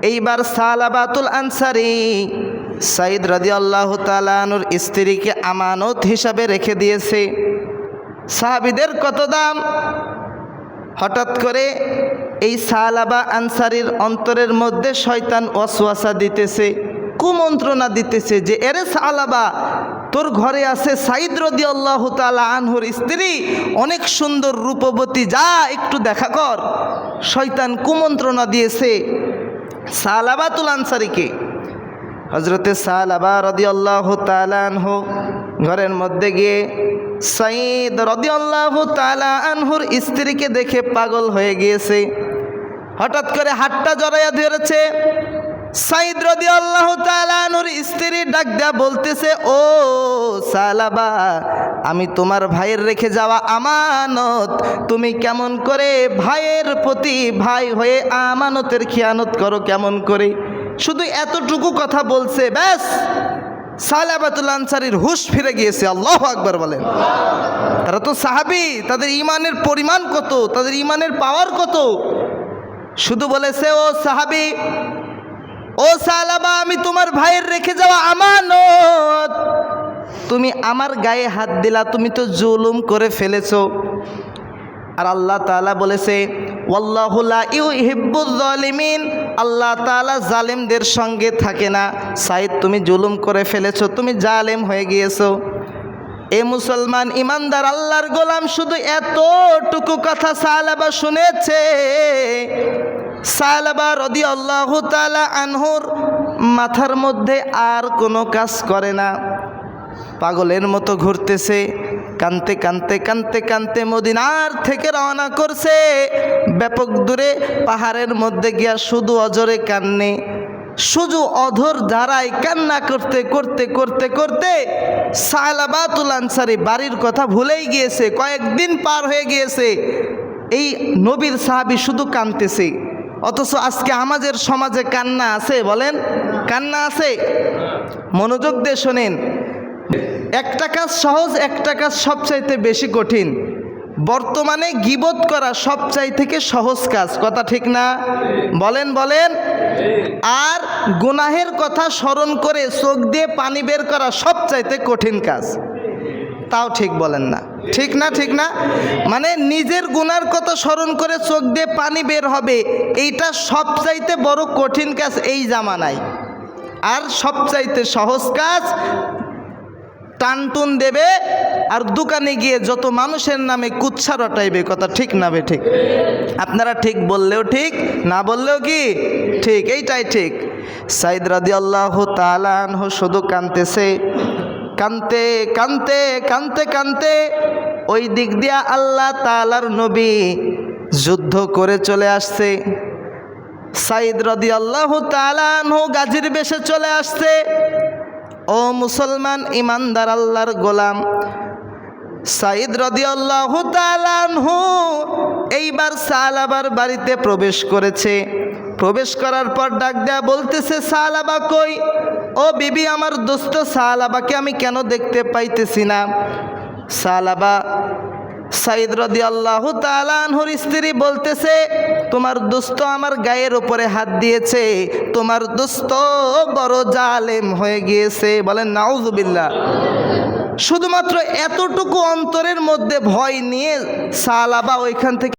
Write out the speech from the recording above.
এইবার সালাবাতুল আনসারী সাইদ রাদিয়াল্লাহু তাআলা আনহুর স্ত্রীকে আমানত হিসাবে রেখে দিয়েছে। সাহাবীদের কত দাম। হঠাৎ করে এই সালাবা আনসারীর অন্তরের মধ্যে শয়তান ওয়াসওয়াসা দিতেছে, কুমন্ত্রণা দিতেছে যে এরে সালাবা, তোর ঘরে আছে সাইদ রাদিয়াল্লাহু তাআলা আনহুর স্ত্রী, অনেক সুন্দর রূপবতী, যা একটু দেখা কর। শয়তান কুমন্ত্রণা দিয়েছে সালাবাতুল আনসারীকে। হযরতে সালাবা রাদিয়াল্লাহু তাআলা আনহু ঘরের মধ্যে গিয়ে সাইদ রাদিয়াল্লাহু তাআলা আনহুর স্ত্রীকে দেখে পাগল হয়ে গিয়েছে। হঠাৎ করে হাতটা জড়াইয়া ধরেছে। সাইদ রাদিয়াল্লাহু তাআলা আনহুর স্ত্রী ডাক দেয়া বলতেছে, ও সালাবা, আমি তোমার ভাইয়ের রেখে যাওয়া আমানত, তুমি কেমন করে ভাইয়ের প্রতি ভাই হয়ে আমানতের খিয়ানত করো কেমন করে? শুধু এতটুকু কথা বলছে, ব্যাস সালাবাতুল আনসারীর হুঁশ ফিরে গিয়েছে। আল্লাহু আকবার বলেন। তারা তো সাহাবী, তাদের ঈমানের পরিমাণ কত, তাদের ঈমানের পাওয়ার কত। শুধু বলেছে, ও সাহাবী, ও সালাবা, আমি তোমার ভাইয়ের রেখে যাওয়া আমানত, তুমি আমার গায়ে হাত দিলা, তুমি তো জুলুম করে ফেলেছো। আর আল্লাহ তাআলা বলেছে, ওয়াল্লাহু লা ইউহিব্বুয যালিমিন, আল্লাহ তাআলা জালেমদের সঙ্গে থাকে না। সাইদ, তুমি জুলুম করে ফেলেছো, তুমি জালেম হয়ে গিয়েছো। এ মুসলমান ইমানদার আল্লাহর গোলাম শুধু এতটুকু কথা সালাবা শুনেছে। সালাবা রাদিয়াল্লাহু তাআলা আনহুর মাথার মধ্যে আর কোনো কাজ করে না, পাগলের মতো ঘুরতেছে। কানতে কানতে কানতে কানতে মদিনার থেকে রওনা করছে। ব্যাপক দূরে পাহাড়ের মধ্যে গিয়া শুধু অজরে কান্নে, শুধু অধর ধারায় কান্না করতে করতে করতে করতে সালাবাতুল আনসারী বাড়ির কথা ভুলেই গিয়েছে। কয়েকদিন পার হয়ে গিয়েছে, এই নবীর সাহাবী শুধু কাঁদতেছে। অথচ আজকে আমাদের সমাজে কান্না আছে? বলেন, কান্না আছে? মনোযোগ দিয়ে শোনেন। একটা কাজ সহজ, একটা কাজ সবচাইতে বেশি কঠিন। বর্তমানে গীবত করা সবচাইতে থেকে সহজ কাজ, কথা ঠিক না? বলেন বলেন। আর গুনাহের কথা স্মরণ করে চোখ দিয়ে পানি বের করা সবচাইতে কঠিন কাজ। তাও ঠিক বলেন না? ঠিক না? ঠিক না? মানে নিজের গুনার কথা স্মরণ করে চোখ দিয়ে পানি বের হবে, এইটা সবচাইতে বড় কঠিন কাজ এই জামানায়। আর সবচাইতে সহজ কাজ টানটুন দেবে আর দোকানে গিয়ে যত মানুষের নামে কুৎসা রটাইবে, কথা ঠিক না বে ঠিক? আপনারা ঠিক বললেও ঠিক, না বললেও কি ঠিক, এইটাই ঠিক। সাইদ রাদিয়াল্লাহু তাআলা আনহু শুধু কাঁদতেছে। কানতে কানতে কানতে কানতে ওই দিক দিয়া আল্লাহ তাআলার নবী যুদ্ধ করে চলে আসছে। সাইদ রাদিয়াল্লাহু তাআলা আনহু গাজীর বেশে চলে আসছে। ও মুসলমান ইমানদার আল্লাহর গোলাম, সাইদ রাদিয়াল্লাহু তাআলা আনহু এইবার সালাবার বাড়িতে প্রবেশ করেছে। প্রবেশ করার পর ডাক দেয়া বলতেছে, সালাবা কই? ও বিবি, আমার দোস্ত সালাবাকে আমি কেন দেখতে পাইতেছি না? সালাবা সাইদ রাদিয়াল্লাহু তাআলা আনহুর স্ত্রী বলতেছে, তোমার দোস্ত আমার গায়ের উপরে হাত দিয়েছে, তোমার দোস্ত বড় জালেম হয়ে গিয়েছে। বলেন নাউযুবিল্লাহ। শুধুমাত্র এতটুকু অন্তরের মধ্যে ভয় নিয়ে সালাবা ওইখান থেকে